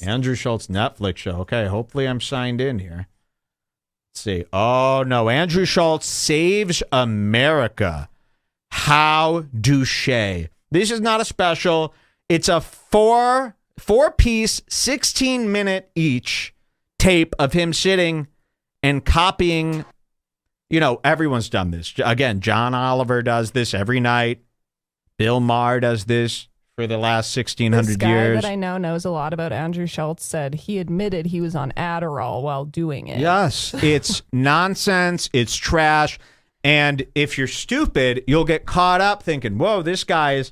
Andrew Schultz Netflix show. Okay, hopefully I'm signed in here. Let's see. Oh, no. Andrew Schultz Saves America. How douche. This is not a special. It's a four-piece, 16-minute each tape of him sitting and copying. You know, everyone's done this. Again, John Oliver does this every night. Bill Maher does this for the last 1,600 this guy years. That I know knows a lot about Andrew Schultz said he admitted he was on Adderall while doing it. Yes, it's nonsense. It's trash. And if you're stupid, you'll get caught up thinking, whoa, this guy is...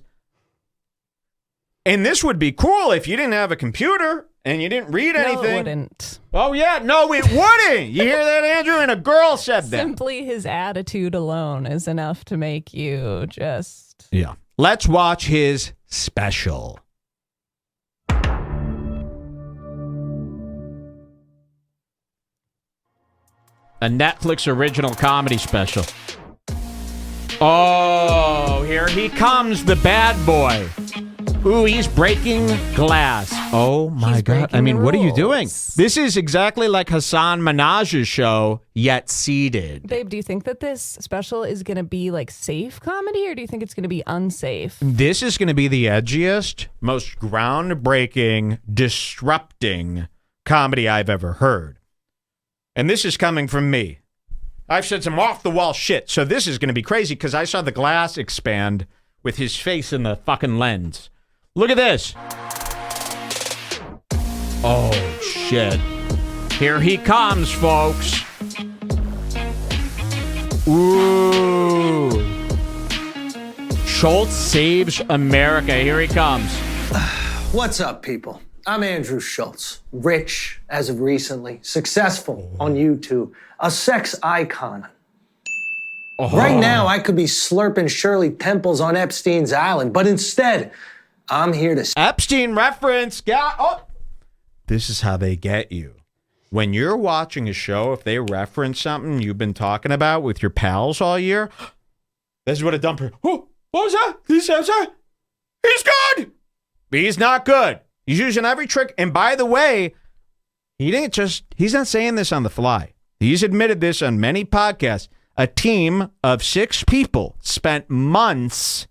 And this would be cool if you didn't have a computer and you didn't read anything. No, it wouldn't. Oh, yeah. No, it wouldn't. You hear that, Andrew? And a girl said that. Simply his attitude alone is enough to make you just... Yeah. Let's watch his special. A Netflix original comedy special. Oh, here he comes, the bad boy. Ooh, he's breaking glass. Oh, my God. I mean, what are you doing? This is exactly like Hassan Minaj's show, yet seated. Babe, do you think that this special is going to be like safe comedy, or do you think it's going to be unsafe? This is going to be the edgiest, most groundbreaking, disrupting comedy I've ever heard. And this is coming from me. I've said some off-the-wall shit, so this is going to be crazy because I saw the glass expand with his face in the fucking lens. Look at this. Oh, shit. Here he comes, folks. Ooh. Schultz Saves America. Here he comes. What's up, people? I'm Andrew Schultz. Rich as of recently. Successful on YouTube. A sex icon. Oh. Right now, I could be slurping Shirley Temples on Epstein's Island, but instead, I'm here to... Epstein reference. Oh. This is how they get you. When you're watching a show, if they reference something you've been talking about with your pals all year, this is what a dumper... Oh, what was that? He says that? He's good! He's not good. He's using every trick. And by the way, he's not saying this on the fly. He's admitted this on many podcasts. A team of 6 people spent months,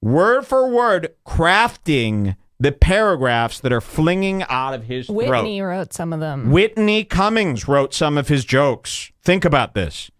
word for word, crafting the paragraphs that are flinging out of his throat. Whitney wrote some of them. Whitney Cummings wrote some of his jokes. Think about this.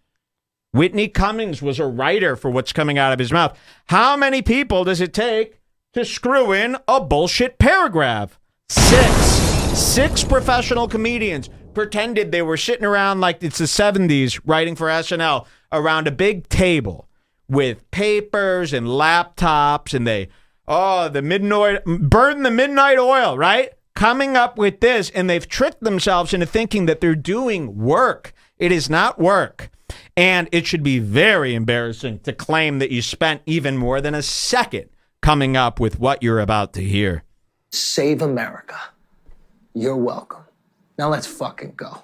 Whitney Cummings was a writer for what's coming out of his mouth. How many people does it take to screw in a bullshit paragraph? 6 professional comedians pretended they were sitting around like it's the 70s writing for SNL around a big table with papers and laptops, and they burn the midnight oil, right? Coming up with this, and they've tricked themselves into thinking that they're doing work. It is not work. And it should be very embarrassing to claim that you spent even more than a second coming up with what you're about to hear. Save America. You're welcome. Now let's fucking go.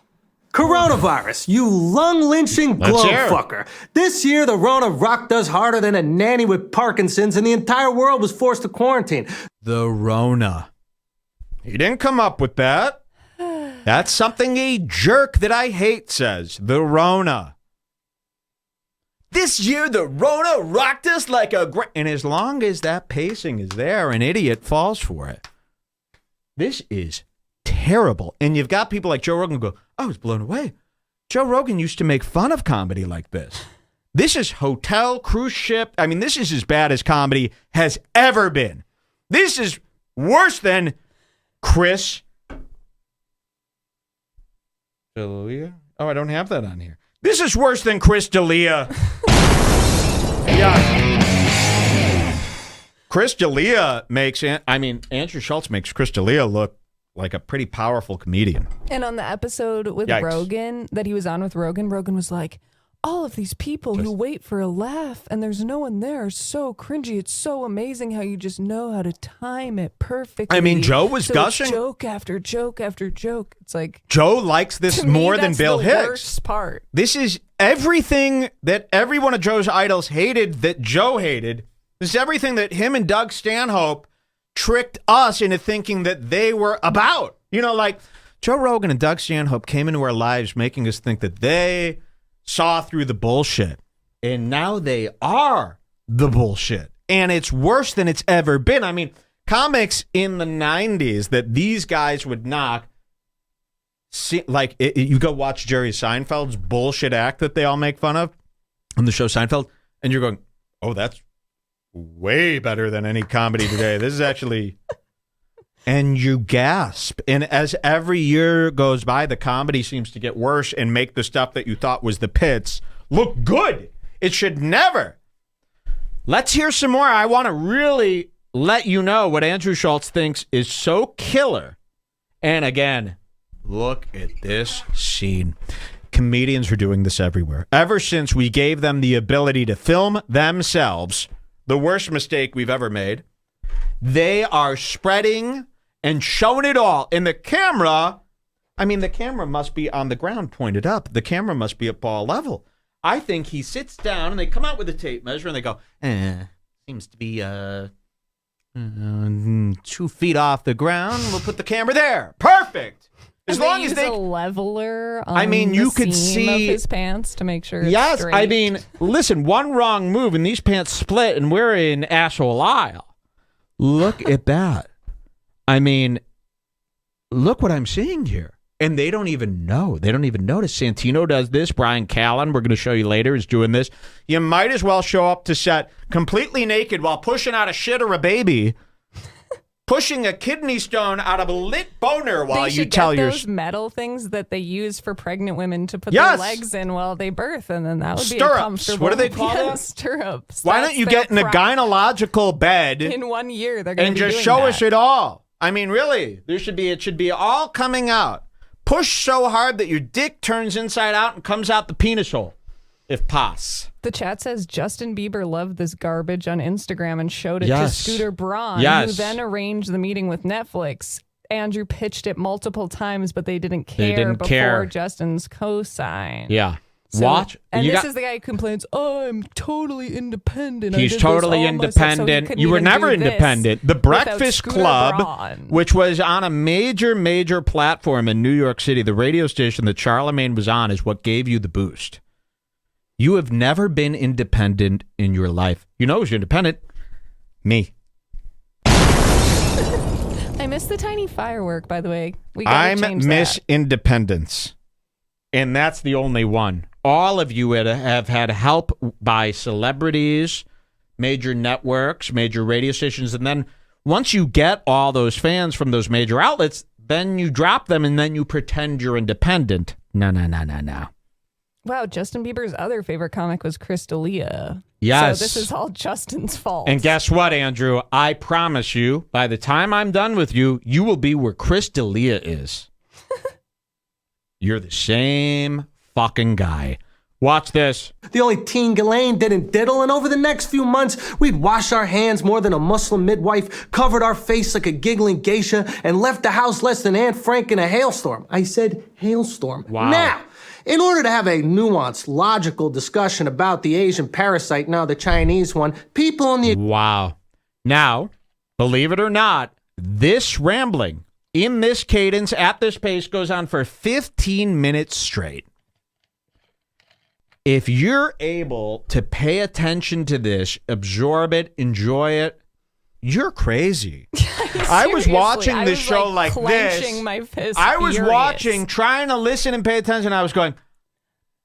Coronavirus, you lung-lynching globe fucker. This year, the Rona rocked us harder than a nanny with Parkinson's, and the entire world was forced to quarantine. The Rona. He didn't come up with that. That's something a jerk that I hate says. The Rona. This year, the Rona rocked us like a... And as long as that pacing is there, an idiot falls for it. This is terrible. And you've got people like Joe Rogan go, I was blown away. Joe Rogan used to make fun of comedy like this. This is hotel, cruise ship. I mean, this is as bad as comedy has ever been. This is worse than Chris D'Elia. Oh, I don't have that on here. This is worse than Chris D'Elia. Yeah. Chris D'Elia makes, Andrew Schultz makes Chris D'Elia look like a pretty powerful comedian. And on the episode with Rogan, that he was on with Rogan, Rogan was like, all of these people who wait for a laugh and there's no one there are so cringy. It's so amazing how you just know how to time it perfectly. I mean, Joe was gushing. Joke after joke after joke. It's like... Joe likes this more than Bill Hicks. That's the worst part. This is everything that every one of Joe's idols hated that Joe hated. This is everything that him and Doug Stanhope tricked us into thinking that they were about. You know, like Joe Rogan and Doug Stanhope came into our lives making us think that they saw through the bullshit. And now they are the bullshit. And it's worse than it's ever been. I mean, comics in the 90s that these guys would knock, you go watch Jerry Seinfeld's bullshit act that they all make fun of on the show Seinfeld, and you're going, oh, that's way better than any comedy today. This is actually... And you gasp. And as every year goes by, the comedy seems to get worse and make the stuff that you thought was the pits look good. It should never. Let's hear some more. I want to really let you know what Andrew Schultz thinks is so killer. And again, look at this scene. Comedians are doing this everywhere. Ever since we gave them the ability to film themselves, the worst mistake we've ever made, they are spreading and showing it all. And the camera must be on the ground pointed up. The camera must be at ball level. I think he sits down and they come out with a tape measure and they go, seems to be 2 feet off the ground. We'll put the camera there. Perfect. As long as they use a leveler on you the could seam see of his pants to make sure it's yes, straight. I mean, listen, one wrong move and these pants split and we're in asshole aisle. Look at that. I mean, look what I'm seeing here. And they don't even know. They don't even notice. Santino does this. Brian Callen, we're going to show you later, is doing this. You might as well show up to set completely naked while pushing out a shit or a baby, pushing a kidney stone out of a lit boner while you tell your... those metal things that they use for pregnant women to put their legs in while they birth, and then that would be a comfortable... What do they call that? Stirrups. Why don't you get in a gynecological bed in 1 year? They're going to and just show us it all. I mean, really, it should be all coming out. Push so hard that your dick turns inside out and comes out the penis hole, if pos. The chat says Justin Bieber loved this garbage on Instagram and showed it to Scooter Braun, who then arranged the meeting with Netflix. Andrew pitched it multiple times, but they didn't care Justin's cosign. Yeah. So, watch. And this is the guy who complains, I'm totally independent. He's totally independent. So you were never independent. The Breakfast Club, Braun. which was on a major platform in New York City, the radio station that Charlemagne was on, is what gave you the boost. You have never been independent in your life. You know who's independent? Me. I miss the tiny firework, by the way. I miss independence. And that's the only one. All of you have had help by celebrities, major networks, major radio stations. And then once you get all those fans from those major outlets, then you drop them and then you pretend you're independent. No. Wow, Justin Bieber's other favorite comic was Chris D'Elia. Yes. So this is all Justin's fault. And guess what, Andrew? I promise you, by the time I'm done with you, you will be where Chris D'Elia is. You're the same fucking guy. Watch this. The only teen Ghislaine didn't diddle, and over the next few months, we'd wash our hands more than a Muslim midwife, covered our face like a giggling geisha, and left the house less than Aunt Frank in a hailstorm. I said hailstorm. Wow. Now, in order to have a nuanced, logical discussion about the Asian parasite, now the Chinese one, people on the... Wow. Now, believe it or not, this rambling in this cadence at this pace goes on for 15 minutes straight. If you're able to pay attention to this, absorb it, enjoy it, you're crazy. I was watching this show like this. My fist I was furious. watching, trying to listen and pay attention. I was going,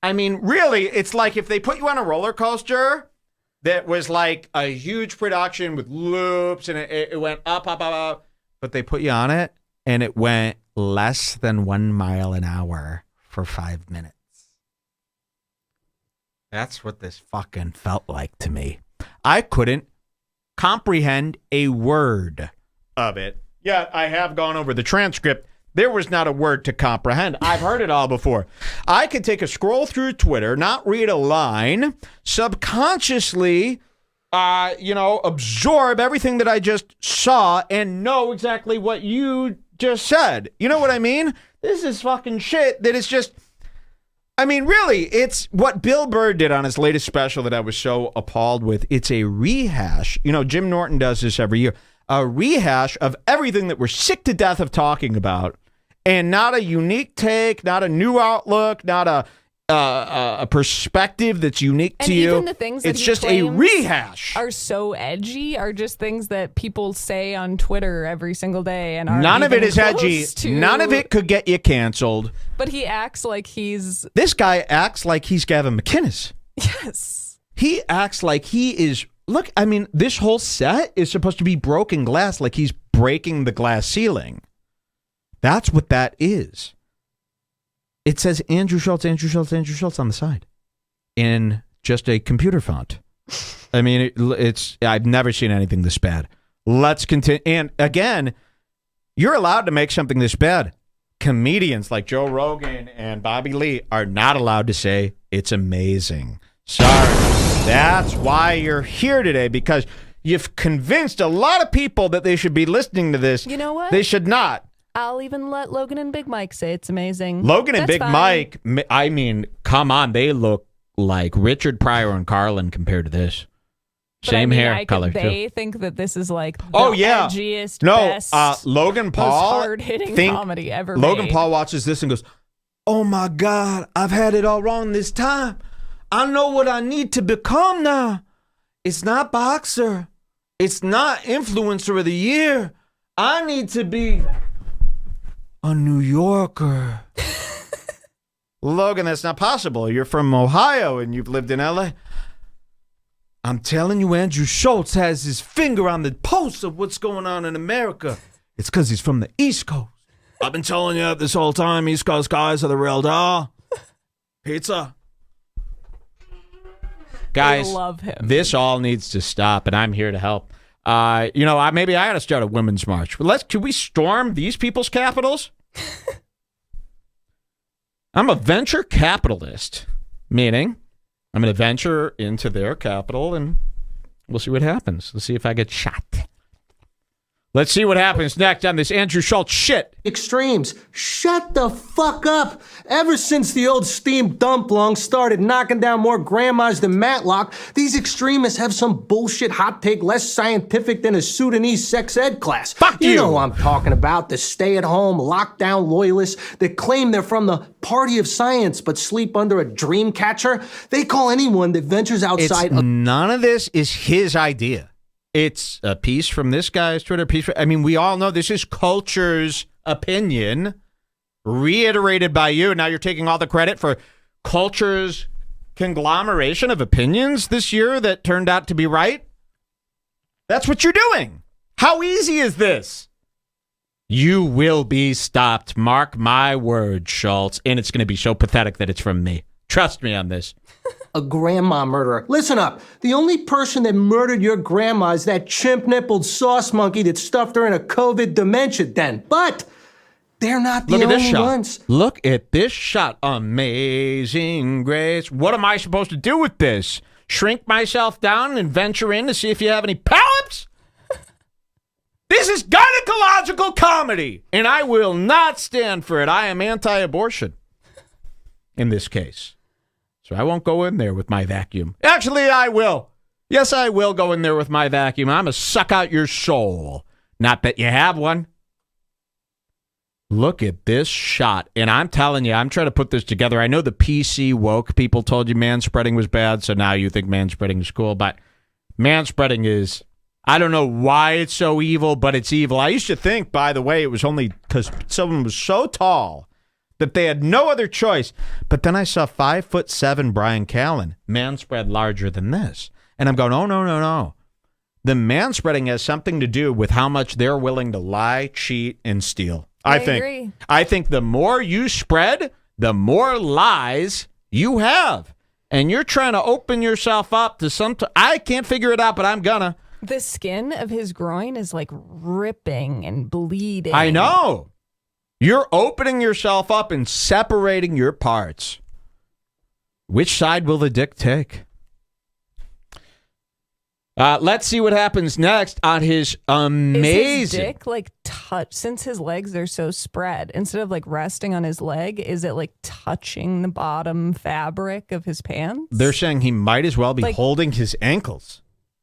I mean, really, it's like if they put you on a roller coaster that was like a huge production with loops and it went up, but they put you on it and it went less than 1 mile an hour for 5 minutes. That's what this fucking felt like to me. I couldn't comprehend a word of it. Yet I have gone over the transcript. There was not a word to comprehend. I've heard it all before. I could take a scroll through Twitter, not read a line, subconsciously, absorb everything that I just saw and know exactly what you just said. You know what I mean? This is fucking shit that is just... I mean, really, it's what Bill Burr did on his latest special that I was so appalled with. It's a rehash. You know, Jim Norton does this every year. a rehash of everything that we're sick to death of talking about, and not a unique take, not a new outlook, not a perspective that's unique to you. Even the things that it's just a rehash. Are so edgy, are just things that people say on Twitter every single day, and none of it is edgy. None of it could get you canceled. But he acts like he's. This guy acts like he's Gavin McInnes. Yes. He acts like he is. Look, I mean, this whole set is supposed to be broken glass, like he's breaking the glass ceiling. That's what that is. It says Andrew Schultz, Andrew Schultz, Andrew Schultz on the side in just a computer font. I mean, it's I've never seen anything this bad. Let's continue. And again, you're allowed to make something this bad. Comedians like Joe Rogan and Bobby Lee are not allowed to say it's amazing. Sorry. That's why you're here today, because you've convinced a lot of people that they should be listening to this. You know what? They should not. I'll even let Logan and Big Mike say it's amazing. Logan and That's Big fine. Mike, I mean, come on. They look like Richard Pryor and Carlin compared to this. But Same I mean, hair color, They too. think that this is like the edgiest, best, Logan Paul. most hard-hitting comedy ever Logan made. Paul watches this and goes, oh, my God, I've had it all wrong this time. I know what I need to become now. It's not boxer. It's not influencer of the year. I need to be a New Yorker. Logan, that's not possible. You're from Ohio and you've lived in L.A. I'm telling you, Andrew Schultz has his finger on the pulse of what's going on in America. It's because he's from the East Coast. I've been telling you this whole time, East Coast guys are the real deal. Pizza. Guys, I love him. This all needs to stop, and I'm here to help. Maybe I got to start a women's march. Can we storm these people's capitals? I'm a venture capitalist, meaning I'm going to venture into their capital, and we'll see what happens. Let's see if I get shot. Let's see what happens next on this Andrew Schultz shit. Extremes. Shut the fuck up. Ever since the old steam dump lung started knocking down more grandmas than Matlock, these extremists have some bullshit hot take less scientific than a Sudanese sex ed class. Fuck you. You know who I'm talking about, the stay-at-home, lockdown loyalists that claim they're from the party of science but sleep under a dream catcher. They call anyone that ventures outside... None of this is his idea. It's a piece from this guy's Twitter piece. We all know this is Culture's opinion, reiterated by you. Now you're taking all the credit for Culture's conglomeration of opinions this year that turned out to be right. That's what you're doing. How easy is this? You will be stopped. Mark my words, Schultz. And it's going to be so pathetic that it's from me. Trust me on this. A grandma murderer. Listen up. The only person that murdered your grandma is that chimp-nippled sauce monkey that stuffed her in a COVID dementia den. But they're not the only ones. Look at this shot. Amazing Grace. What am I supposed to do with this? Shrink myself down and venture in to see if you have any polyps? This is gynecological comedy, and I will not stand for it. I am anti-abortion in this case. So I won't go in there with my vacuum. Actually, I will. Yes, I will go in there with my vacuum. I'm going to suck out your soul. Not that you have one. Look at this shot. And I'm telling you, I'm trying to put this together. I know the PC woke people told you manspreading was bad, so now you think manspreading is cool. But manspreading is, I don't know why it's so evil, but it's evil. I used to think, by the way, it was only because someone was so tall that they had no other choice. But then I saw 5'7" Brian Callen, manspread larger than this. And I'm going, oh, no. The manspreading has something to do with how much they're willing to lie, cheat, and steal. I agree. I think the more you spread, the more lies you have. And you're trying to open yourself up to I can't figure it out, but I'm gonna. The skin of his groin is like ripping and bleeding. I know. You're opening yourself up and separating your parts. Which side will the dick take? Let's see what happens next on his amazing... Is his dick like touch, since his legs are so spread, instead of like resting on his leg, is it like touching the bottom fabric of his pants? They're saying he might as well be holding his ankles.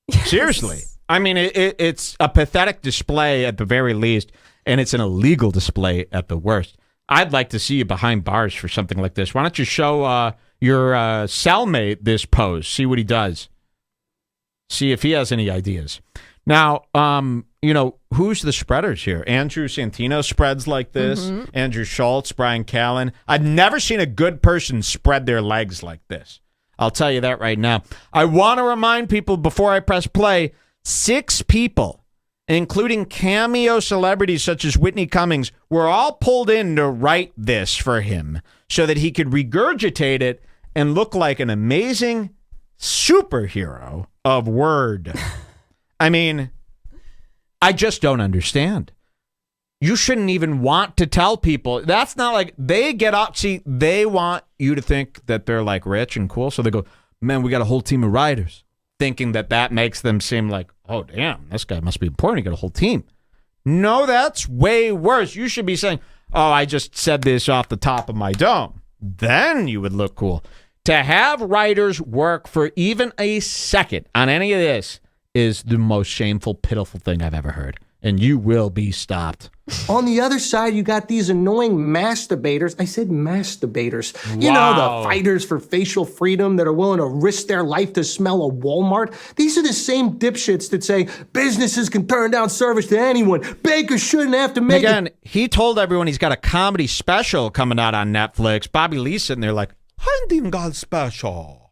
Yes. Seriously. I mean, it's a pathetic display at the very least, and it's an illegal display at the worst. I'd like to see you behind bars for something like this. Why don't you show your cellmate this pose? See what he does. See if he has any ideas. Now, who's the spreaders here? Andrew Santino spreads like this. Mm-hmm. Andrew Schultz, Brian Callen. I've never seen a good person spread their legs like this. I'll tell you that right now. I want to remind people before I press play, 6 people, including cameo celebrities such as Whitney Cummings, were all pulled in to write this for him so that he could regurgitate it and look like an amazing superhero of word. I mean, I just don't understand. You shouldn't even want to tell people. That's not like they get up. See, they want you to think that they're like rich and cool. So they go, man, we got a whole team of writers, thinking that makes them seem like, oh, damn, this guy must be important. He got a whole team. No, that's way worse. You should be saying, oh, I just said this off the top of my dome. Then you would look cool. To have writers work for even a second on any of this is the most shameful, pitiful thing I've ever heard. And you will be stopped. On the other side, you got these annoying masturbators. I said masturbators. You know, the fighters for facial freedom that are willing to risk their life to smell a Walmart. These are the same dipshits that say businesses can turn down service to anyone. Bakers shouldn't have to make Again, he told everyone he's got a comedy special coming out on Netflix. Bobby Lee's sitting there like, hunting God special.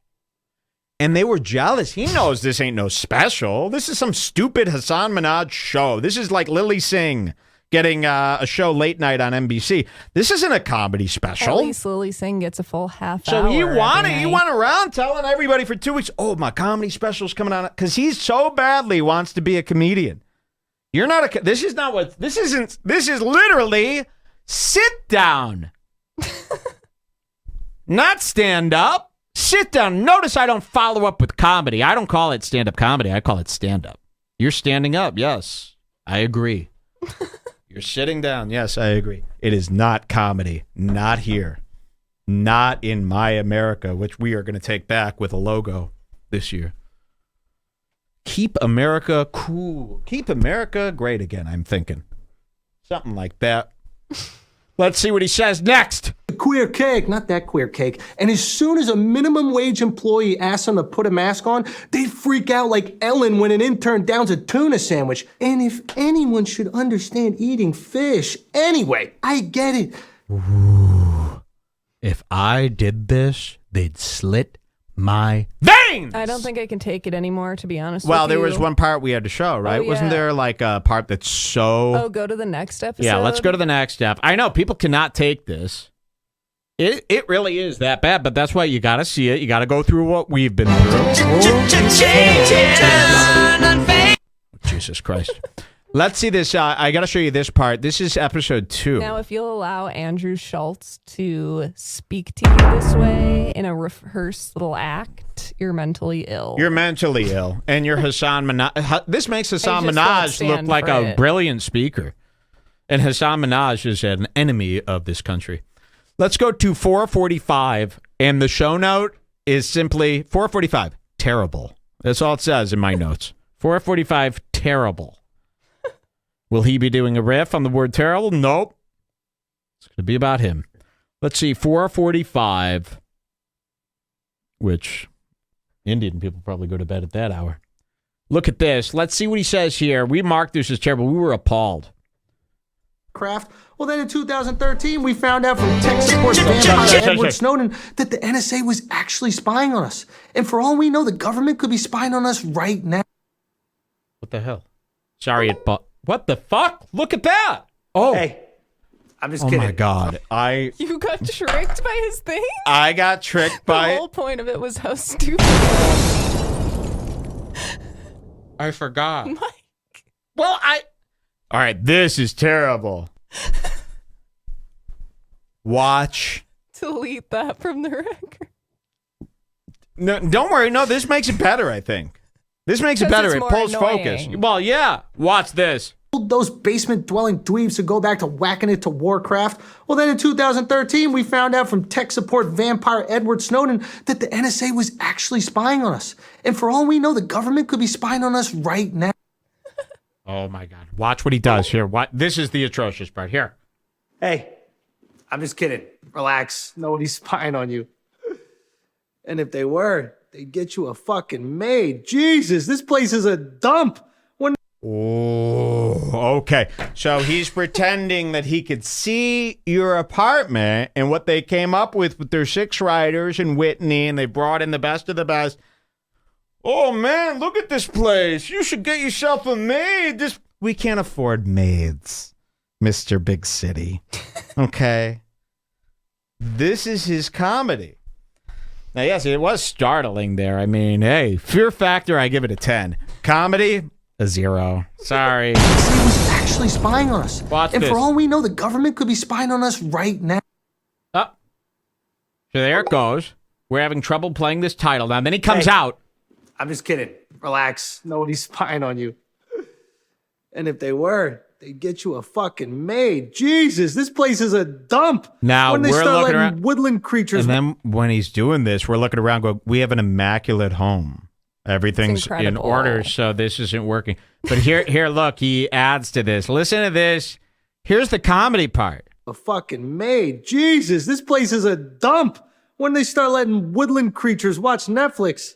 And they were jealous. He knows this ain't no special. This is some stupid Hassan Minhaj show. This is like Lily Singh getting a show late night on NBC. This isn't a comedy special. At least Lily Singh gets a full half so hour. So he went around telling everybody for 2 weeks, oh, my comedy special's coming on. Because he so badly wants to be a comedian. You're not this is literally sit down. Not stand up. Sit down. Notice I don't follow up with comedy. I don't call it stand-up comedy. I call it stand-up. You're standing up. Yes, I agree. You're sitting down. Yes, I agree. It is not comedy. Not here. Not in my America, which we are going to take back with a logo this year. Keep America cool. Keep America great again, I'm thinking. Something like that. Let's see what he says next. Queer cake, not that queer cake. And as soon as a minimum wage employee asks them to put a mask on, they freak out like Ellen when an intern downs a tuna sandwich. And if anyone should understand eating fish, anyway, I get it. Ooh. If I did this, they'd slit my veins. I don't think I can take it anymore, to be honest Well, with there you. was one part we had to show, right? Oh, yeah. Wasn't there like a part that's so... Oh, go to the next episode? Yeah, let's go to the next step. I know people cannot take this. It really is that bad, but that's why you got to see it. You got to go through what we've been through. Jesus Christ. Let's see this. I got to show you this part. This is episode 2. Now, if you'll allow Andrew Schultz to speak to you this way in a rehearsed little act, you're mentally ill. You're mentally ill. And you're Hassan Minhaj. This makes Hassan Minhaj look like a brilliant speaker. And Hassan Minhaj is an enemy of this country. Let's go to 445. And the show note is simply 445, terrible. That's all it says in my notes. 445, terrible. Will he be doing a riff on the word terrible? Nope. It's going to be about him. Let's see, 445, which Indian people probably go to bed at that hour. Look at this. Let's see what he says here. We marked this as terrible. We were appalled. Craft. Well, then in 2013, we found out from tech support vampire Edward Snowden that the NSA was actually spying on us. And for all we know, the government could be spying on us right now. What the hell? Sorry, what the fuck? Look at that. Oh. Hey, I'm just kidding. Oh, my God. You got tricked by his thing? I got tricked by... The whole point of it was how stupid. I forgot. Mike. Well, all right, this is terrible. Watch. Delete that from the record. No, don't worry. No, this makes it better, I think. This makes it better. It pulls focus. Well, yeah. Watch this. Those basement-dwelling dweebs who go back to whacking it to Warcraft. Well, then in 2013, we found out from tech support vampire Edward Snowden that the NSA was actually spying on us. And for all we know, the government could be spying on us right now. Oh, my God. Watch what he does here. This is the atrocious part. Here. Hey, I'm just kidding. Relax. Nobody's spying on you. And if they were, they'd get you a fucking maid. Jesus, this place is a dump. Oh, okay. So he's pretending that he could see your apartment and what they came up with their 6 writers and Whitney, and they brought in the best of the best. Oh, man, look at this place. You should get yourself a maid. We can't afford maids, Mr. Big City. Okay? This is his comedy. Now, yes, it was startling there. I mean, hey, fear factor, I give it a 10. Comedy, a 0. Sorry. He's actually spying on us. Watch and this. for all we know, the government could be spying on us right now. Oh. So there it goes. We're having trouble playing this title now. Then he comes out. I'm just kidding. Relax. Nobody's spying on you. And if they were, they'd get you a fucking maid. Jesus, this place is a dump. Now when they we're start looking letting around, woodland creatures. and then when he's doing this, we're looking around, going, "We have an immaculate home. Everything's in order, so this isn't working." But here, look, he adds to this. Listen to this. Here's the comedy part. A fucking maid. Jesus, this place is a dump. When they start letting woodland creatures watch Netflix.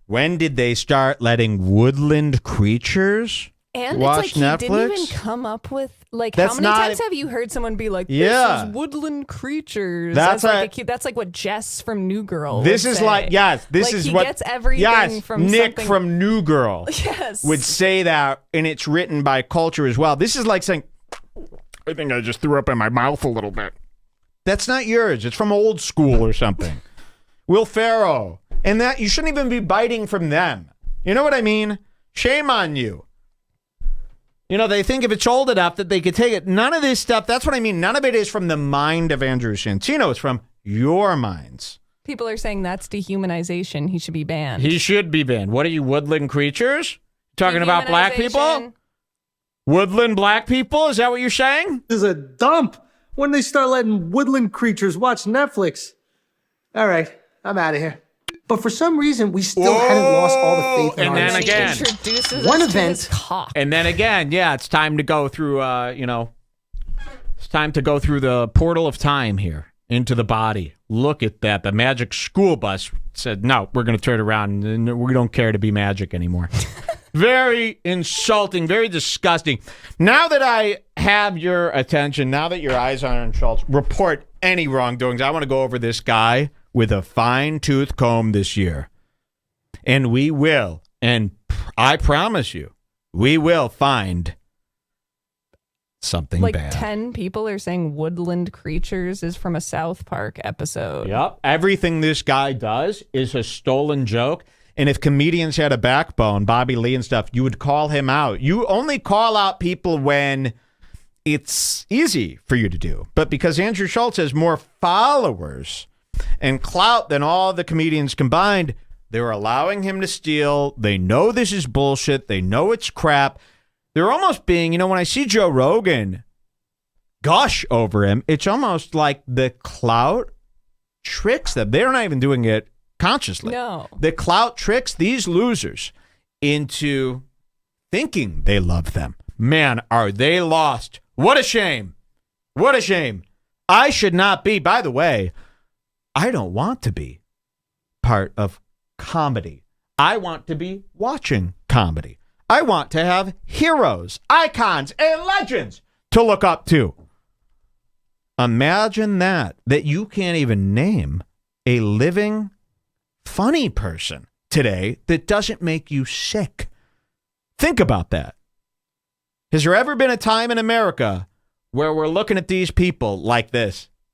When did they start letting woodland creatures And watch it's like Netflix? he didn't even come up with, like, That's how many not- times have you heard someone be like, this Yeah. is woodland creatures? That's that's like what Jess from New Girl This would is say. like, yes, this Like, is he what gets everything yes, from Nick something. from New Girl Yes. would say that, and it's written by culture as well. This is like saying, I think I just threw up in my mouth a little bit. That's not yours. It's from Old School or something. Will Ferrell. And that you shouldn't even be biting from them. You know what I mean? Shame on you. You know, they think if it's old enough that they could take it. None of this stuff, that's what I mean. None of it is from the mind of Andrew Santino. It's from your minds. People are saying that's dehumanization. He should be banned. He should be banned. What are you, woodland creatures? Talking about black people? Dehumanization. Woodland black people? Is that what you're saying? This is a dump. When they start letting woodland creatures watch Netflix. All right, I'm out of here. But for some reason, we still hadn't lost all the faith in And our then And again. he introduces One us to event- his cock. And then again, yeah, it's time to go through, it's time to go through the portal of time here into the body. Look at that. The magic school bus said, no, we're going to turn around and we don't care to be magic anymore. Very insulting, very disgusting. Now that I have your attention, now that your eyes are on Schultz, report any wrongdoings. I want to go over this guy with a fine-tooth comb this year. And we will, and I promise you, we will find something Like bad. 10 people are saying woodland creatures is from a South Park episode. Yep. Everything this guy does is a stolen joke. And if comedians had a backbone, Bobby Lee and stuff, you would call him out. You only call out people when it's easy for you to do. But because Andrew Schultz has more followers and clout than all the comedians combined, they're allowing him to steal. They know this is bullshit. They know it's crap. They're almost being, when I see Joe Rogan gush over him, it's almost like the clout tricks them. They're not even doing it consciously. No. The clout tricks these losers into thinking they love them. Man, are they lost. What a shame. What a shame. I should not be, by the way, I don't want to be part of comedy. I want to be watching comedy. I want to have heroes, icons, and legends to look up to. Imagine that you can't even name a living funny person today that doesn't make you sick. Think about that. Has there ever been a time in America where we're looking at these people like this